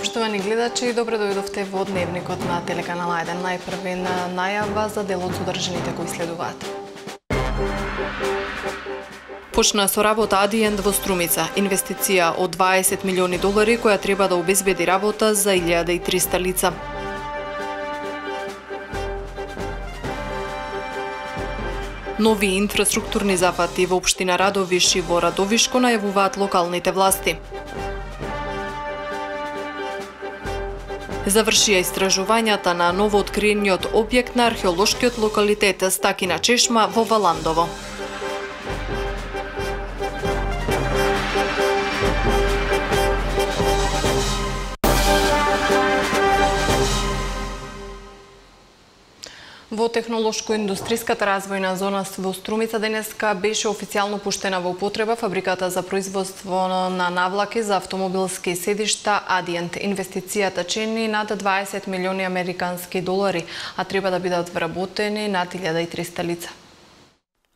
Поштовани гледачи, добро дојдовте во Дневникот на телеканал 1. Најпрве на најава за дел од содржините кои следуваат. Почна со работа Адиент во Струмица. Инвестиција од $20 милиони која треба да обезбеди работа за 1300 лица. Нови инфраструктурни зафати во општина Радовиш и во Радовишко најавуваат локалните власти. Завршија истражувањата на новооткриениот објект на археолошкиот локалитет Стакина чешма во Валандово. Во технолошко-индустриската развојна зона во Струмица денеска беше официјално пуштена во употреба фабриката за производство на навлаки за автомобилски седишта Адиент. Инвестицијата чини над $20 милиони американски долари, а треба да бидат вработени над 1300 лица.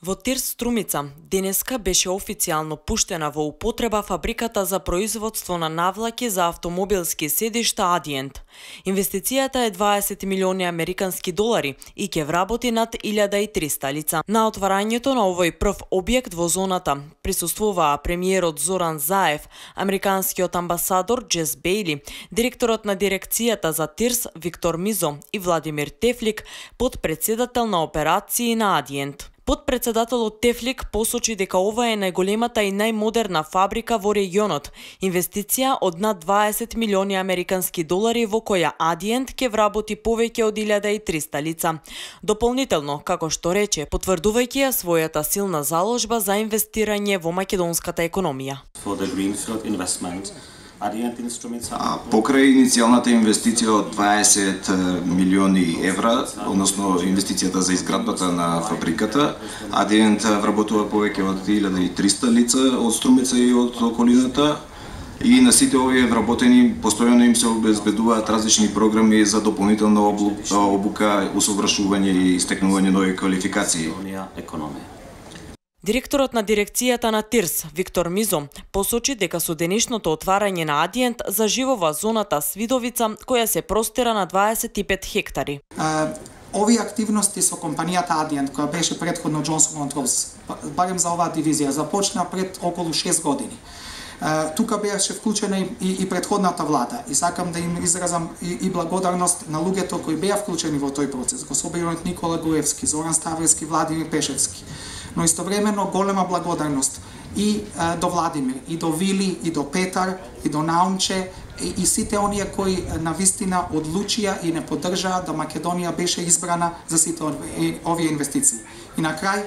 Во Тирс Струмица денеска беше официјално пуштена во употреба фабриката за производство на навлаки за автомобилски седишта Адиент. Инвестицијата е $20 милиони американски долари и ќе вработи над 1300 лица. На отварањето на овој прв објект во зоната присуствуваа премиерот Зоран Заев, американскиот амбасадор Джес Бејли, директорот на дирекцијата за Тирс Виктор Мизо и Владимир Тефлик, подпредседател на операции на Адиент. Подпредседателот Тефлик посочи дека ова е најголемата и најмодерна фабрика во регионот, инвестиција од над $20 милиони американски долари во која Адиент ќе вработи повеќе од 1300 лица. Дополнително, како што рече, потврдувајќи ја својата силна заложба за инвестирање во македонската економија. Покрај иницијалната инвестиција од 20 милиони евра, односно инвестицијата за изградбата на фабриката, Адиент вработува повеќе од 1300 лица од Струмица и од околината, и на сите овие вработени постојано им се обезбедуваат различни програми за дополнителна обука, усовршување и стекнување нови квалификации. Директорот на дирекцијата на Тирс, Виктор Мизо, посочи дека со денешното отварање на Адиент заживува зоната Свидовица, која се простира на 25 хектари. Овие активности со компанијата Адиент, која беше претходно Johnson Controls, барем за оваа дивизија, започна пред околу 6 години. Тука беше вклучена и претходната влада и сакам да им изразам и благодарност на луѓето кои беа вклучени во тој процес, го собираат Никола Груевски, Зоран Ставрески, Владимир Пешевски. Но истовремено голема благодарност и до Владимир, и до Вили, и до Петар, и до Наумче, и сите оние кои навистина одлучија и не поддржаа да Македонија беше избрана за сите овие инвестиции. И на крај,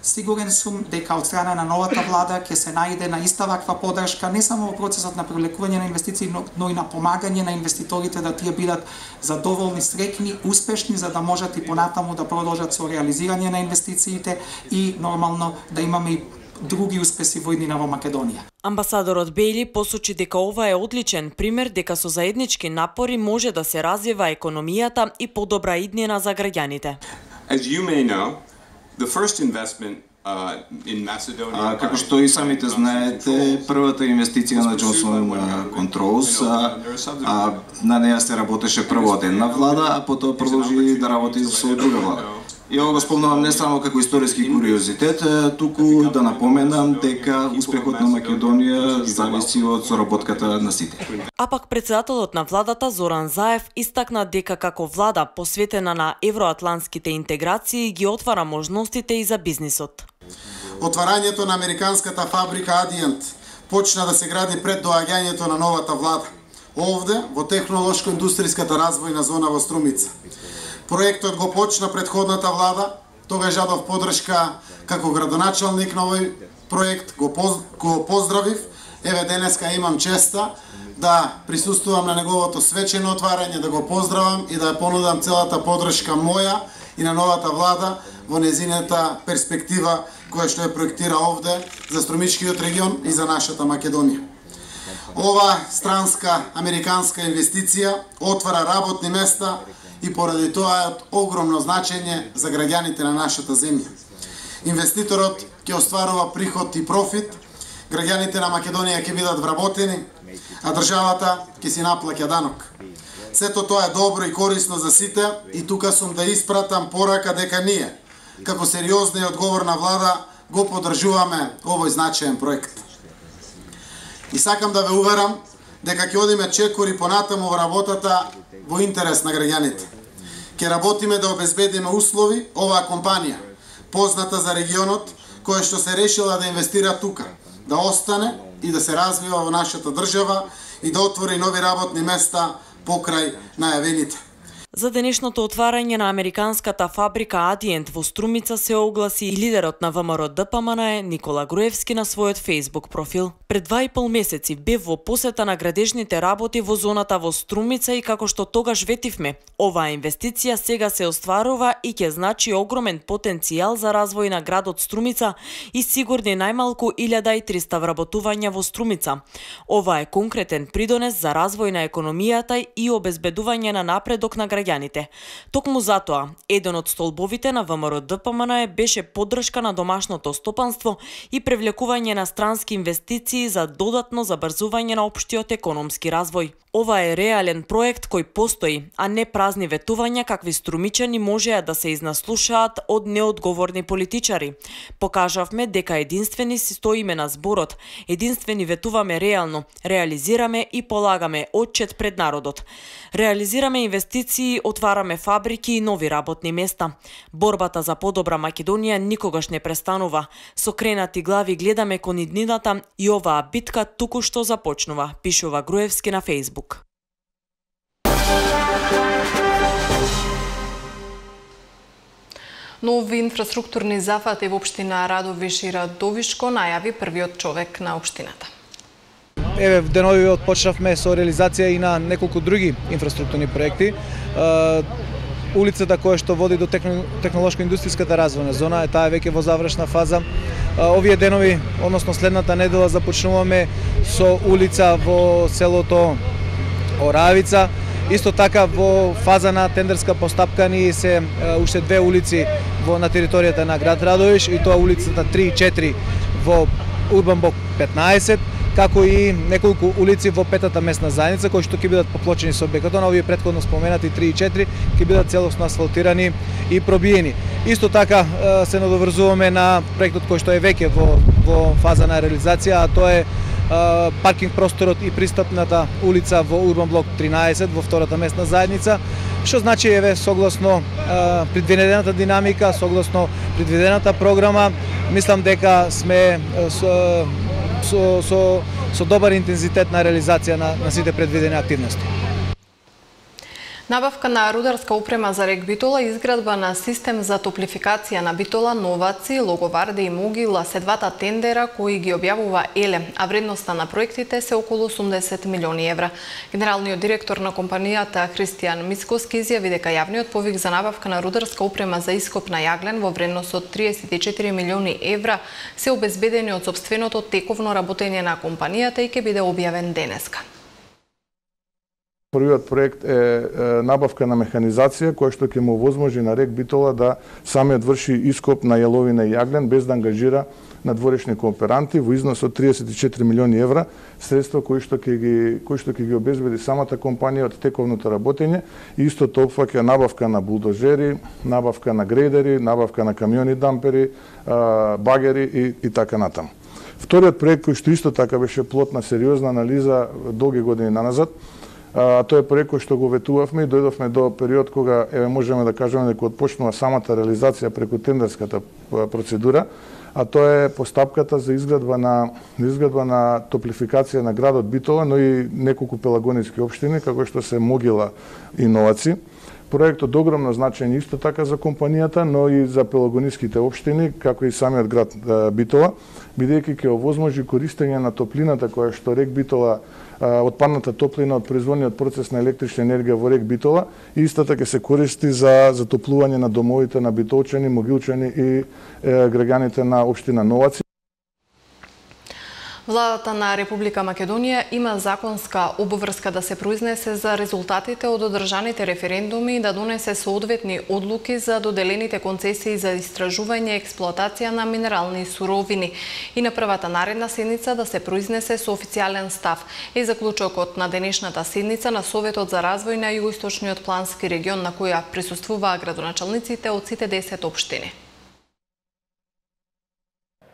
сигурен сум дека од страна на новата влада ќе се најде на иста ваква поддршка не само во процесот на привлекување на инвестиции, но и на помагање на инвеститорите да тие бидат задоволни, среќни, успешни, за да можат и понатаму да продолжат со реализирање на инвестициите и нормално да имаме и други успеси во иднина во Македонија. Амбасадорот Бејли посочи дека ова е одличен пример дека со заеднички напори може да се развива економијата и подобра иднина за граѓаните. As you may know, the first investment како што и самите знаете, првата инвестиција на Johnson Controls, на неја се работеше прво од една влада, а потоа продолжи да работи со друга влада. И ова го спомнувам не само како историски куриозитет, туку да напоменам дека успехот на Македонија зависи од соработката на сите. А пак председателот на владата Зоран Заев истакна дека како влада посветена на евроатлантските интеграции ги отвара можностите и за бизнисот. Отварањето на американската фабрика Адиент почна да се гради пред доаѓањето на новата влада, овде во технолошко-индустријската развојна зона во Струмица. Проектот го почна претходната влада, тогаш жадов поддршка како градоначалник на овој проект, го поздравив. Еве денеска имам честа да присуствувам на неговото свечено отварање, да го поздравам и да ја понудам целата поддршка моја и на новата влада во незината перспектива која што ја проектира овде за Струмичкиот регион и за нашата Македонија. Ова странска американска инвестиција отвара работни места и поради тоа е од огромно значење за граѓаните на нашата земја. Инвеститорот ќе остварува приход и профит граѓаните на Македонија ќе бидат вработени, а државата ќе си наплаќа данок. Сето тоа е добро и корисно за сите и тука сум да испратам порака дека ние, како сериозна и одговорна влада, го поддржуваме овој значаен проект. И сакам да ве уверам дека ќе одиме чекори понатаму во работата во интерес на граѓаните. Ќе работиме да обезбедиме услови оваа компанија, позната за регионот, која што се решила да инвестира тука, да остане и да се развива во нашата држава и да отвори нови работни места покрај најавените. За денешното отварање на американската фабрика Adient во Струмица се огласи и лидерот на ВМРО-ДПМН Никола Груевски на својот Facebook профил. Пред 2,5 месеци бев во посета на градежните работи во зоната во Струмица и како што тогаш ветивме, оваа инвестиција сега се остварува и ќе значи огромен потенцијал за развој на градот Струмица и сигурни најмалку 1300 вработувања во Струмица. Ова е конкретен придонес за развој на економијата и обезбедување на напредок на граѓаните. Токму затоа, еден од столбовите на ВМРО-ДПМН беше поддршка на домашното стопанство и привлекување на странски инвестиции за додатно забрзување на општиот економски развој. Ова е реален проект кој постои, а не празни ветувања какви струмичани можеа да се изнаслушаат од неодговорни политичари. Покажавме дека единствени си стоиме на зборот, единствени ветуваме реално, реализираме и полагаме отчет пред народот. Реализираме инвестиции, отвараме фабрики и нови работни места. Борбата за подобра Македонија никогаш не престанува. Со кренати глави гледаме кон иднината и оваа битка току-што започнува, пишува Груевски на Facebook. Нови инфраструктурни зафати во општина Радовиш и Радовишко најави првиот човек на општината. Еве, деновиве почнавме со реализација и на неколку други инфраструктурни проекти. Улицата која што води до технолошко-индустријската развојна зона, таа е веќе во завршна фаза. Овие денови, односно следната недела, започнуваме со улица во селото Оравица. Исто така во фаза на тендерска постапка ни се уште две улици на територијата на град Радовиш, и тоа улицата 3 и 4 во Урбан блок 15, како и неколку улици во петата местна заедница кои што ќе бидат поплочени со бетон, овие претходно споменати 3 и 4 ќе бидат целосно асфалтирани и пробиени. Исто така се надоврзуваме на проектот кој што е веќе во фаза на реализација, а тоа е паркинг просторот и пристапната улица во Урбан блок 13 во втората местна заедница, што значи еве согласно предвидената динамика, согласно предвидената програма, мислам дека сме со добар интензитет на реализација на сите предвидени активности. Набавка на рударска опрема за рек Битола, изградба на систем за топлификација на Битола, Новаци, Логоварде и Могила се двата тендера кои ги објавува ЕЛЕ, а вредноста на проектите се околу 80 милиони евра. Генералниот директор на компанијата Христијан Мицковски изјави дека јавниот повик за набавка на рударска опрема за ископ на јаглен во вредност од 34 милиони евра се обезбедени од сопственото тековно работење на компанијата и ќе биде објавен денеска. Првиот проект е набавка на механизација која што ќе му овозможи на рек Битола да самиот врши ископ на јаловина и јаглен без да ангажира надворешни кооперанти во износ од 34 милиони евра, средства кои што ќе ги обезбеди самата компанија од тековното работење, и исто тоа опфаќа набавка на булдозери, набавка на грейдери, набавка на камиони дампери, багери и така натаму. Вториот проект кој што исто така беше плод на сериозна анализа долги години наназад, тоа е проект кој што го ветувавме и дојдовме до период кога можеме да кажеме дека отпочнува самата реализација преку тендерската процедура, а тоа е постапката за изградба на топлификација на градот Битола, но и неколку пелагониски општини како што се Могила и Новаци. Проект од огромно значење исто така за компанијата, но и за пелагониските општини, како и самиот град Битола, бидејќи ќе овозможи користење на топлината која што рек Битола, отпадната топлина од производниот процес на електрична енергија во рек Битола, и истата ќе се користи за затоплување на домовите на битолчани, могилчани и граѓаните на општина Новаци. Владата на Република Македонија има законска обврска да се произнесе за резултатите од одржаните референдуми и да донесе соодветни одлуки за доделените концесии за истражување и експлоатација на минерални суровини и на првата наредна седница да се произнесе со официјален став. Е заклучокот на денешната седница на Советот за развој на Југоисточниот плански регион, на која присуствуваа градоначалниците од сите 10 општини.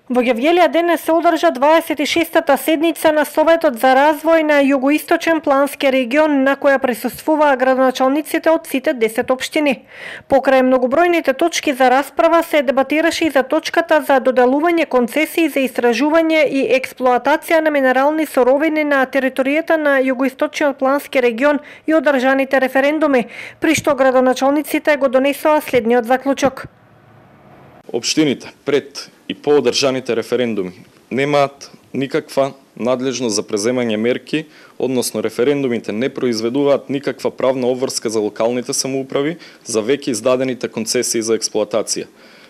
Во Гевјелија денес се одржа 26-та седница на Советот за развој на Југоисточен плански регион, на која присуствуваа градоначалниците од сите 10 општини. Покрај многобројните точки за расправа се дебатираше и за точката за доделување концесии за истражување и експлоатација на минерални суровини на територијата на Југоисточниот плански регион и одржаните референдуми, при што градоначалниците го донесоа следниот заклучок. Општините пред и по одржаните референдуми немаат никаква надлежност за преземање мерки, односно референдумите не произведуваат никаква правна обврска за локалните самоуправи за веќе издадените концесии за експлоатација.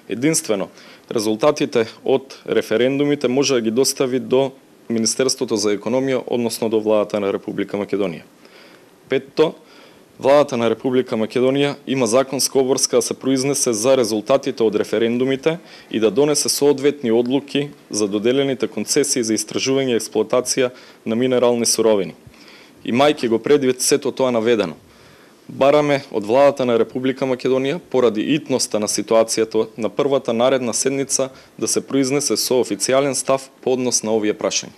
Единствено, резултатите од референдумите може да ги достави до Министерството за економија, односно до Владата на Република Македонија. Петто, Владата на Република Македонија има законска обврска да се произнесе за резултатите од референдумите и да донесе соодветни одлуки за доделените концесии за истражување и експлоатација на минерални суровини. Имајќи го предвид сето тоа наведено, бараме од Владата на Република Македонија, поради итноста на ситуацијата на првата наредна седница, да се произнесе со официјален став по однос на овие прашања.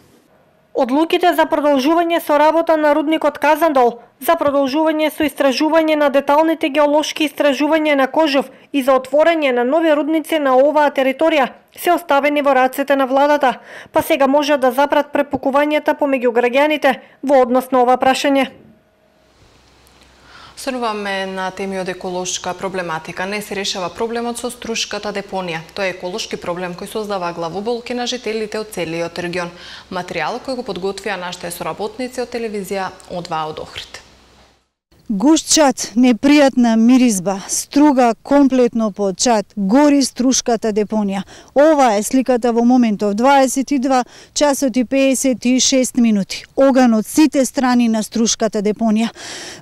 Одлуките за продолжување со работа на рудникот Казандол, за продолжување со истражување на деталните геолошки истражувања на Кожов и за отворање на нови рудници на оваа територија се оставени во рацете на владата, па сега може да запрат препукувањата помеѓу граѓаните во однос на ова прашање. Срнуваме на теми од еколошка проблематика. Не се решава проблемот со струшката депонија. Тоа е еколошки проблем кој создава главоболки на жителите од целиот регион. Материјал кој го подготвија нашите соработници од телевизија О2 од Охрид. Гушт чад, непријатна миризба, струга комплетно под чад, гори струшката депонија. Ова е сликата во моментов, 22 часот и 56 минути. Оган од сите страни на струшката депонија.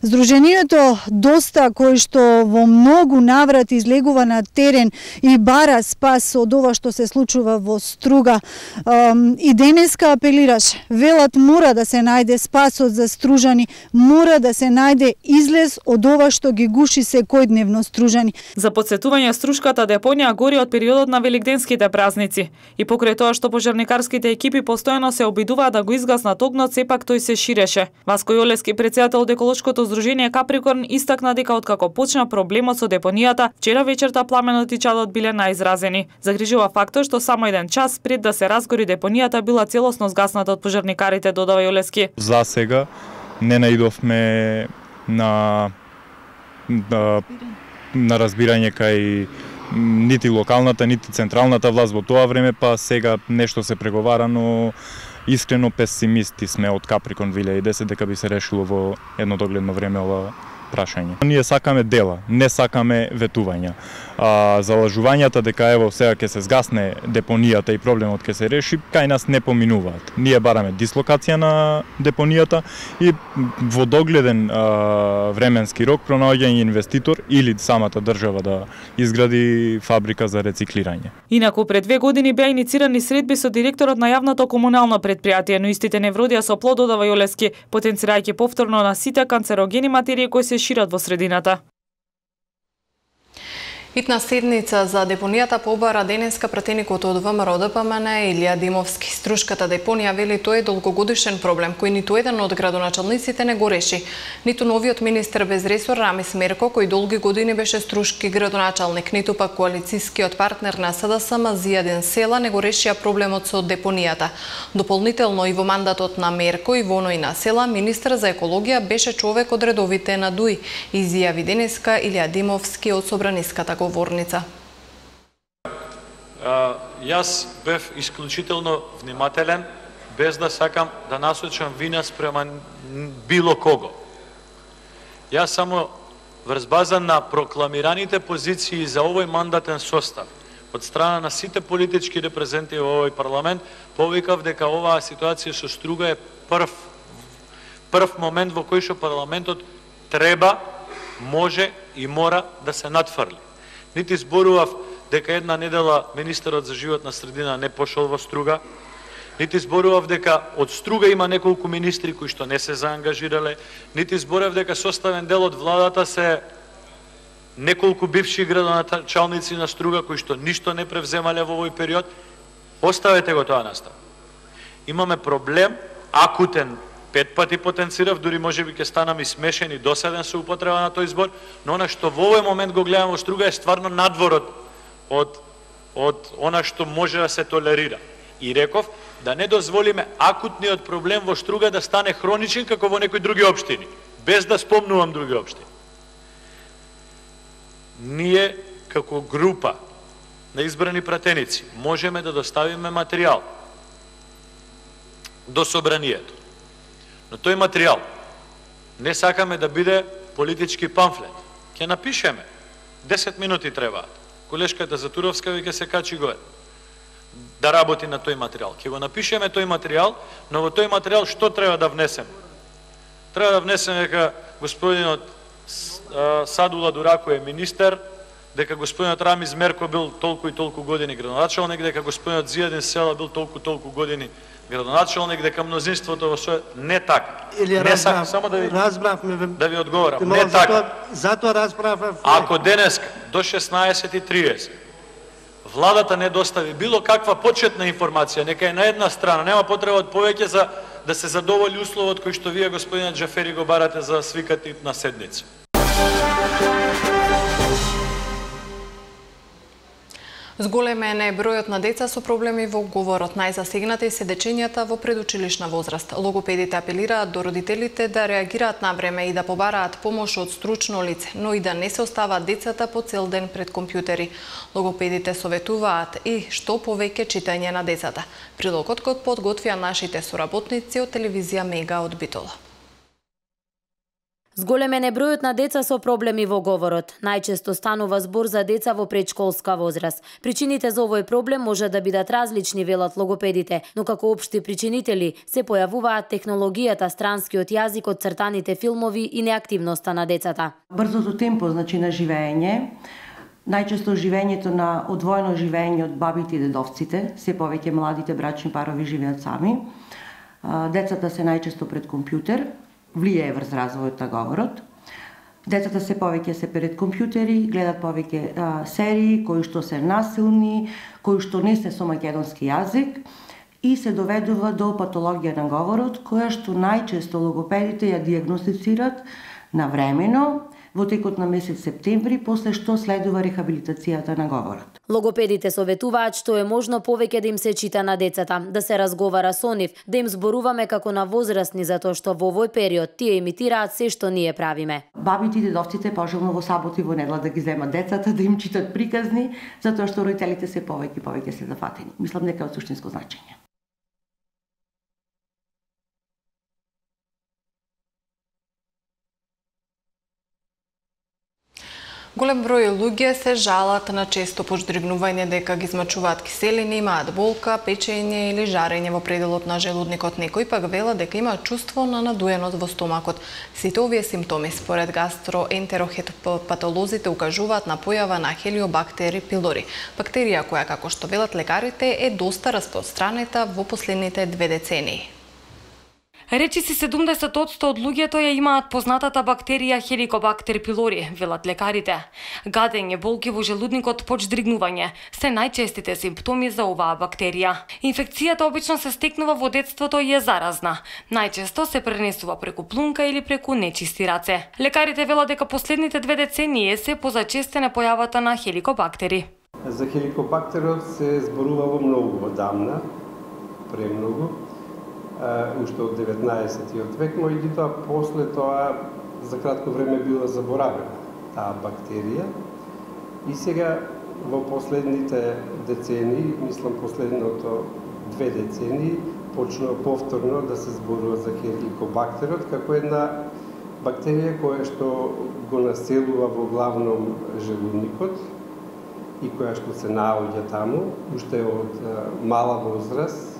Сдруженијето Доста, кој што во многу наврати излегува на терен и бара спас од ова што се случува во Струга, и денеска апелираше. Велат мора да се најде спасот за стружани, мора да се најде излез од ова што ги гуши секојдневно стружани. За подсетување, струшката депонија гори од периодот на великденските празници. И покрај тоа што пожарникарските екипи постојано се обидуваат да го изгаснат огнот, сепак тој се ширеше. Васко Јолевски, председател од еколошкото здружение Каприкорн, истакна дека откако почна проблемот со депонијата, вчера вечерта пламенот и чадот биле најизразени. Загрижува фактот што само еден час пред да се разгори депонијата била целосно згасната од пожарникарите, додава Јолевски. За сега не наидовме на разбирање кај нити локалната, нити централната власт во тоа време, па сега нешто се преговара, но искрено песимисти сме од Каприкорн 2010 дека би се решило во едно догледно време ова прашање. Ние сакаме дела, не сакаме ветувања. Залажувањата дека ево сега ќе се згасне депонијата и проблемот ќе се реши, кај нас не поминуваат. Ние бараме дислокација на депонијата и во догледен временски рок пронаоѓање инвеститор или самата држава да изгради фабрика за рециклирање. Инаку пред 2 години беа иницирани средби со директорот на јавното комунално предпријатие, но истите не вродија со плод, додава Јолевски, потенцирајќи повторно на сите канцерогени материи кои се шират во средината. Итна седница за депонијата побара денеска пратеникот од ВМРО ДПМН Илија Димовски. Струшката депонија вели тоа е долгогодишен проблем кој ниту еден од градоначалниците не го реши. Ниту новиот министер без ресор Рамис Мерко, кој долги години беше струшки градоначалник, ниту пак коалицискиот партнер на СДСМ Зијадин Села не го решија проблемот со депонијата. Дополнително и во мандатот на Мерко и во оној на Села, министер за екологија беше човек од редовите на ДУИ, изјави денеска Илија Димовски од собраниската говорница. Јас бев исклучително внимателен, без да сакам да насочам вина спрема било кого. Јас само врз база на прокламираните позиции за овој мандатен состав, од страна на сите политички репрезенти во овој парламент, повикав дека оваа ситуација со струга е прв момент во кој што парламентот треба, може и мора да се надфрли. Нити зборував дека една недела министерот за животна средина не пошол во струга, нити зборував дека од струга има неколку министри кои што не се заангажирале, нити зборував дека составен дел од владата се неколку бивши градоначалници на струга кои што ништо не превземале во овој период. Оставете го тоа настав. Имаме проблем, акутен, 5 пати потенцирав, дури можеби ќе станам и смешен и досаден со употреба на тој збор, но она што во овој момент го гледам во струга е стварно надворот од она што може да се толерира. И реков да не дозволиме акутниот проблем во струга да стане хроничен како во некои други општини, без да спомнувам други општини. Ние како група на избрани пратеници можеме да доставиме материјал до собранието. Но тој материјал не сакаме да биде политички памфлет. Ќе напишеме. 10 минути требаат. Колешката Затуровска веќе се качи горе да работи на тој материјал. Ќе го напишеме тој материјал, но во тој материјал што треба да внесеме? Треба да внесеме дека господинот Садула Дурако е министер, дека господинот Рамиз Мерко бил толку и толку години градоначалник, дека господинот Зијадин Села бил толку години градоначалник, дека мнозинството во свој не така. Не сакам само да ви одговорам. Не така. Затоа расправав. Ако денес до 16:30 владата не достави било каква почетна информација, нека е на една страна, нема потреба од повеќе за да се задоволи условот кој што вие, господинот Џафери, го барате за свикати на седница. Зголемен е бројот на деца со проблеми во говорот. Најзасегнати се дечињата во предучилишна возраст. Логопедите апелираат до родителите да реагираат на време и да побараат помош од стручно лице, но и да не се оставаат децата по цел ден пред компјутери. Логопедите советуваат и што повеќе читање на децата. Прилогот кој подготвија нашите соработници од телевизија Мега од Битола. Зголемен е бројот на деца со проблеми во говорот. Најчесто станува збор за деца во предшколска возраст. Причините за овој проблем може да бидат различни, велат логопедите, но како општи причинители се појавуваат технологијата, странскиот јазик од цртаните филмови и неактивноста на децата. Брзото темпо на живење, најчесто живењето на одвоено живење од бабите и дедовците, се повеќе младите брачни парови живеат сами. Децата се најчесто пред компјутер, влијае врз развојот на говорот. Децата се повеќе се пред компјутери, гледат повеќе серии кои што се насилни, кои што не се со македонски јазик и се доведува до патологија на говорот, која што најчесто логопедите ја диагностицират навремено во текот на месец септември, после што следува рехабилитацијата на говорот. Логопедите советуваат што е можно повеќе да им се чита на децата, да се разговара со нив, да им зборуваме како на возрастни, затоа што во овој период тие имитираат се што ние правиме. Бабите и дедовците пожелно во сабота и во недела да ги земат децата, да им читат приказни, затоа што родителите се повеќе се зафатени. Мислам дека од суштинско значење. Голем број луѓе се жалат на често пождригнување дека ги измачуваат киселини, имаат болка, печење или жарење во пределот на желудникот. Некои пак велат дека има чувство на надуеност во стомакот. Сите овие симптоми според гастроентерохепатолозите укажуваат на појава на Helicobacter pylori, бактерија која, како што велат лекарите, е доста распространета во последните 2 децении. Речиси 70% од луѓето ја имаат познатата бактерија Helicobacter pylori, велат лекарите. Гадење, болки во желудникот, почдригнување се најчестите симптоми за оваа бактерија. Инфекцијата обично се стекнува во детството и е заразна. Најчесто се пренесува преку плунка или преку нечисти раце. Лекарите велат дека последните 2 децении се позачестена појавата на хеликобактери. За хеликобактерот се зборувало многу одамна, премногу. Уште од 19-тиот век, но и тоа после тоа за кратко време била заборавена таа бактерија. И сега во последните децении, мислам последното 2 децении, почнува повторно да се зборува за хеликобактерот како една бактерија која што го населува во главном желудникот и која што се наоѓа таму, уште од мала возраст,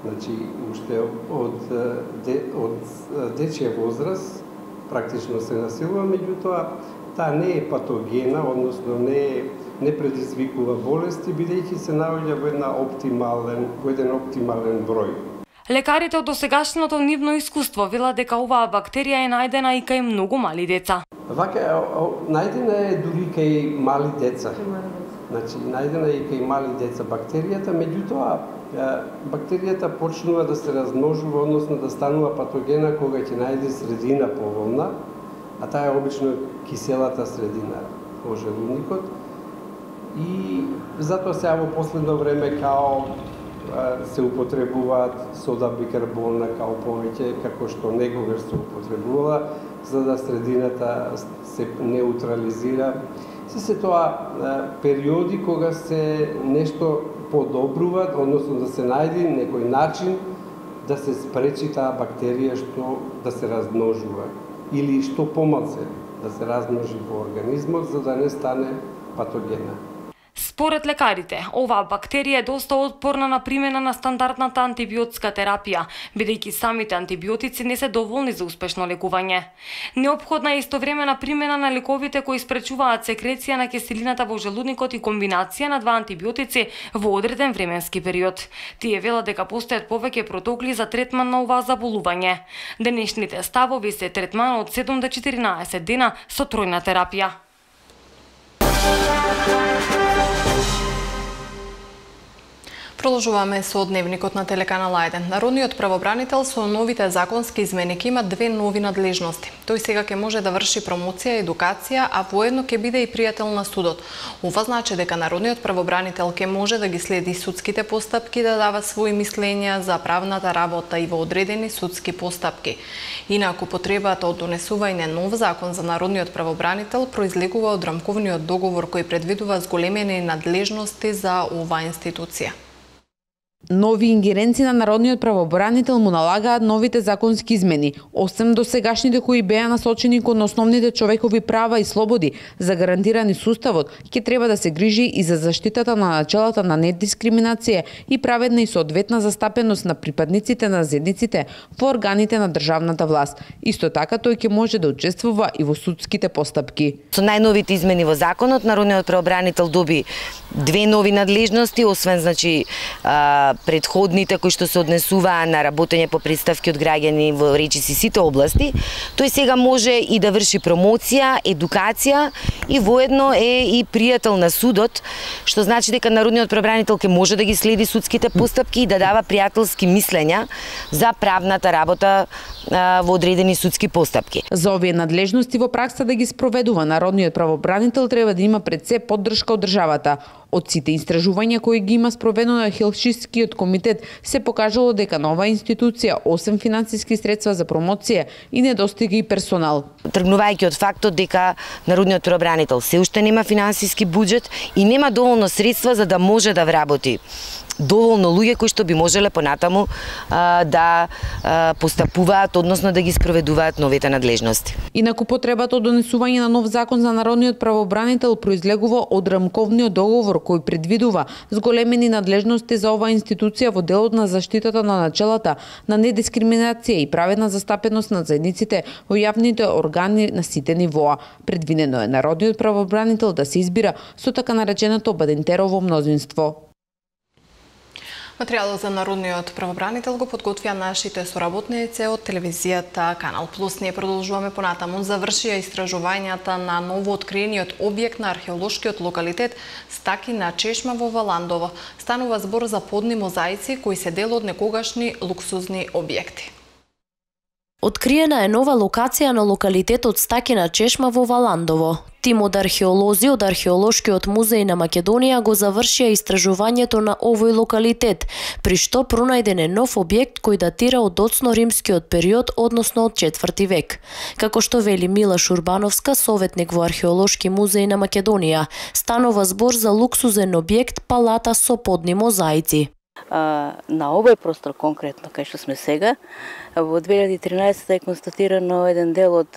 значи уште од дечја возраст, практично се насилува, меѓутоа таа не е патогена, односно не предизвикува болести, бидејќи се наоѓа во еден оптимален број. Лекарите од досегашното нивно искуство велат дека оваа бактерија е најдена и кај многу мали деца. Вака, најдена е дури кај мали деца. Значи, најдена е и кај мали деца бактеријата, меѓутоа бактеријата почнува да се размножува, односно да станува патогена кога ќе најде средина поволна, а таа е обично киселата средина во желудникот. И затоа сега во последно време као се употребуваат сода бикарбона као повеќе, како што некогаш се употребувала, за да средината се неутрализира. Се тоа периоди кога се нешто подобрува, односно да се најде некој начин да се спречи таа бактерија што да се размножува или што помалце да се размножи во организмот за да не стане патогена. Според лекарите, оваа бактерија е доста отпорна на примена на стандардната антибиотска терапија, бидејќи самите антибиотици не се доволни за успешно лекување. Неопходна е истовремена примена на лековите кои спречуваат секреција на киселината во желудникот и комбинација на два антибиотици во одреден временски период. Тие велат дека постојат повеќе протоколи за третман на оваа заболување. Денешните ставови се третман од 7 до 14 дена со тројна терапија. Продолжуваме со дневникот на телеканал 1. Народниот правобранител со новите законски измени ќе има две нови надлежности. Тој сега ќе може да врши промоција и едукација, а воедно ќе биде и пријател на судот. Ова значи дека народниот правобранител ќе може да ги следи судските постапки, да дава своји мислења за правната работа и во одредени судски постапки. Инаку потребата од донесување нов закон за народниот правобранител произлегува од рамковниот договор кој предвидува зголемени надлежности за оваа институција. Нови ингеренции на народниот правобранител му налагаат новите законски измени, освен досегашните кои беа насочени кон основните човекови права и слободи за гарантирани суставот, ќе треба да се грижи и за заштитата на начелата на недискриминација и праведна и соодветна застапеност на припадниците на заедниците во органите на државната власт. Исто така тој ќе може да учествува и во судските постапки. Со најновите измени во законот, народниот правобранител доби две нови надлежности, освен предходните кои што се однесуваа на работење по представки од граѓани во речиси сите области, тој сега може и да врши промоција, едукација и воедно е и пријател на судот, што значи дека народниот правобранител ќе може да ги следи судските постапки и да дава пријателски мислења за правната работа во одредени судски постапки. За овие надлежности во пракса да ги спроведува народниот правобранител треба да има пред се поддршка од државата. Од сите истражувања кои ги има спроведено на Хелсинскиот комитет се покажало дека нова институција, освен финансиски средства за промоција, и недостига и персонал. Тргнувајќи од фактот дека народниот правобранител се уште нема финансиски буџет и нема доволно средства за да може да вработи доволно луѓе кои што би можеле понатаму да постапуваат, односно да ги спроведуваат новите надлежности. Инаку потребата од донесување на нов закон за народниот правобранител произлегува од рамковниот договор кој предвидува зголемени надлежности за оваа институција во делот на заштитата на начелата на недискриминација и праведна застапеност на заедниците во јавните органи на сите нивоа. Предвидено е народниот правобранител да се избира со така нареченото Бадентерово мнозинство. Материјалот за народниот правобранител го подготвија нашите соработници од телевизијата Канал Плюс. Ние продолжуваме понатаму. Завршија истражувањата на новооткриениот објект на археолошкиот локалитет Стаки на Чешма во Валандово. Станува збор за подни мозаици кои се дел од некогашни луксузни објекти. Откриена е нова локација на локалитетот Стаки на Чешма во Валандово. Тим од археолози од Археолошкиот музеј на Македонија го завршија истражувањето на овој локалитет, при што пронајден е нов објект кој датира од доцно-римскиот период, односно од 4 век. Како што вели Мила Шурбановска, советник во Археолошки музеј на Македонија, станува збор за луксузен објект палата со подни мозаици. На овој простор конкретно, кај што сме сега, во 2013 е констатирано еден дел од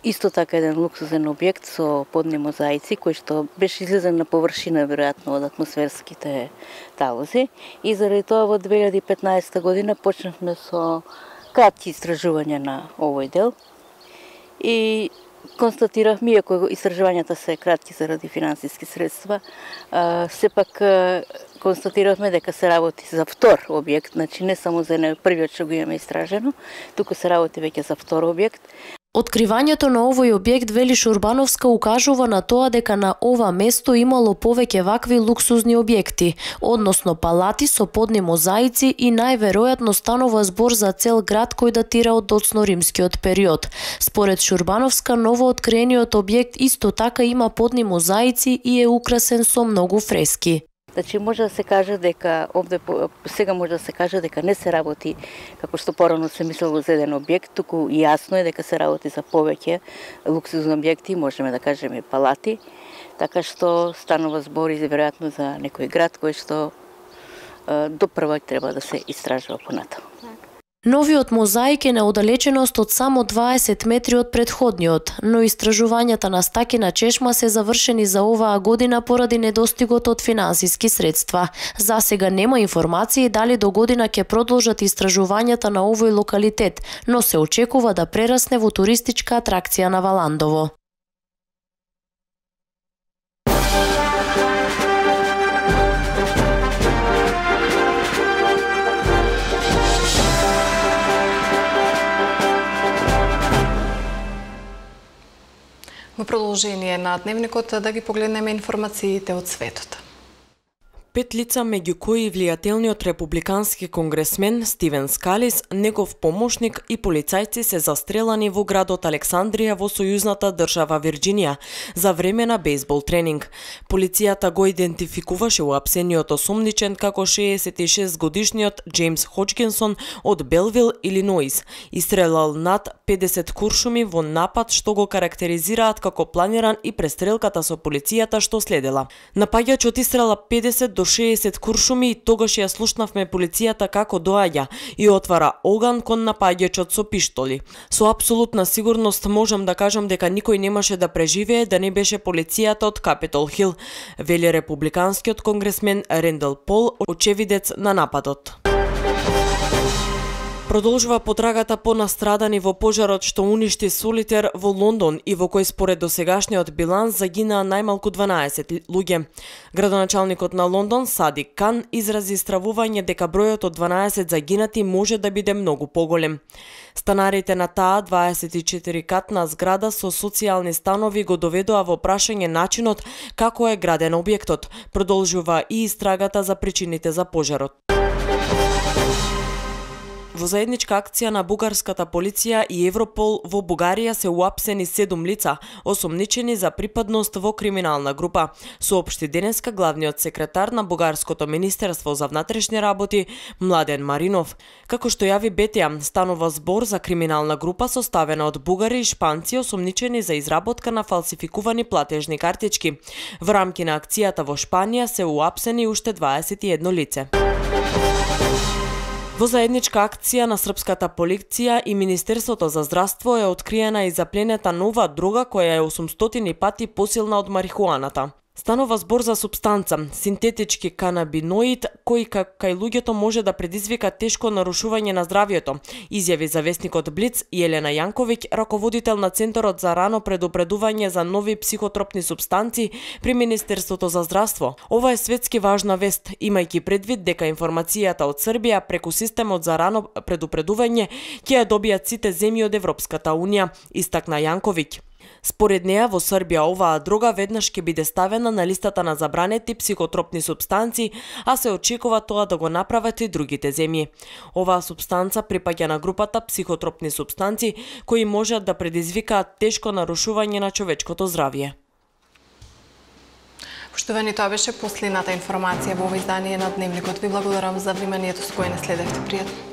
Исто така еден луксузен објект со подни мозаици, кој што беше излезен на површина, веројатно, од атмосферските талози. И заради тоа во 2015 година почнавме со кратки истражувања на овој дел. И констатиравме, иако истражувањата се кратки заради финансиски средства, сепак констатиравме дека се работи за втор објект, значи не само за првиот што го имаме истражено, туку се работи веќе за втор објект. Откривањето на овој објект, вели Шурбановска, укажува на тоа дека на ова место имало повеќе вакви луксузни објекти, односно палати со подни мозаици, и најверојатно станува збор за цел град кој датира од доцно-римскиот период. Според Шурбановска, новооткриениот објект исто така има подни мозаици и е украсен со многу фрески. Значи може да се каже дека сега може да се каже дека не се работи како што порано се мислело за еден објект, туку јасно е дека се работи за повеќе луксузни објекти, можеме да кажеме палати, така што станува збор и веројатно за некој град кој што допрва треба да се истражува понатаму. Новиот мозаик е на оддалеченост од само 20 метри од предходниот, но истражувањата на стакена чешма се завршени за оваа година поради недостигот од финансиски средства. Засега нема информации дали до година ќе продолжат истражувањата на овој локалитет, но се очекува да прерасне во туристичка атракција на Валандово. Во продолжение на дневникот да ги погледнеме информациите од светот. 5 лица, меѓу кои влијателниот републикански конгресмен Стивен Скалис, негов помошник и полицајци се застрелани во градот Александрија во сојузната држава Вирџинија за време на бейсбол тренинг. Полицијата го идентификуваше уапсениот осомничен како 66 годишниот Джеймс Ходжкинсон од Белвил, Илиноис, истрелал над 50 куршуми во напад што го карактеризираат како планиран и престрелката со полицијата што следела. Напаѓачот истрела 50 до 60 куршуми и тогаш ја слушнавме полицијата како доаѓа и отвара оган кон напаѓачот со пиштоли. Со апсолутна сигурност можам да кажам дека никој немаше да преживее да не беше полицијата од Капитол Хил, вели републиканскиот конгресмен Рендел Пол, очевидец на нападот. Продолжува потрагата по настрадани во пожарот што уништи Солитер во Лондон и во кој според досегашниот биланс загинаа најмалку 12 луѓе. Градоначалникот на Лондон, Садик Кан, изрази стравување дека бројот од 12 загинати може да биде многу поголем. Станарите на таа 24-катна зграда со социјални станови го доведоа во прашање начинот како е граден објектот. Продолжува и истрагата за причините за пожарот. Во заедничка акција на бугарската полиција и Европол во Бугарија се уапсени 7 лица, осомничени за припадност во криминална група, соопшти денеска главниот секретар на Бугарското министерство за внатрешни работи Младен Маринов. Како што јави БТА, станува збор за криминална група составена од бугари и шпанци осомничени за изработка на фалсификувани платежни картички. Во рамки на акцијата во Шпанија се уапсени уште 21 лице. Во заедничка акција на српската полиција и Министерството за здравство е откриена и запленета нова дрога која е 800 пати посилна од марихуаната. Станува збор за супстанца, синтетички канабиноид, кој кај луѓето може да предизвика тешко нарушување на здравјето, изјави за вестникот Блиц Елена Јанковиќ, раководител на Центарот за рано предупредување за нови психотропни супстанци при Министерството за здравство. Ова е светски важна вест, имајќи предвид дека информацијата од Србија преку системот за рано предупредување ќе ја добијат сите земји од Европската унија, истакна Јанковиќ. Според неа, во Србија оваа дрога веднаш ќе биде ставена на листата на забранети психотропни супстанци, а се очекува тоа да го направат и другите земји. Оваа супстанца припаѓа на групата психотропни супстанци кои можат да предизвикаат тешко нарушување на човечкото здравје. Поштовани, тоа беше последната информација во ова издание на Дневникот. Ви благодарам за вниманието со кое не следевте. Пријатно.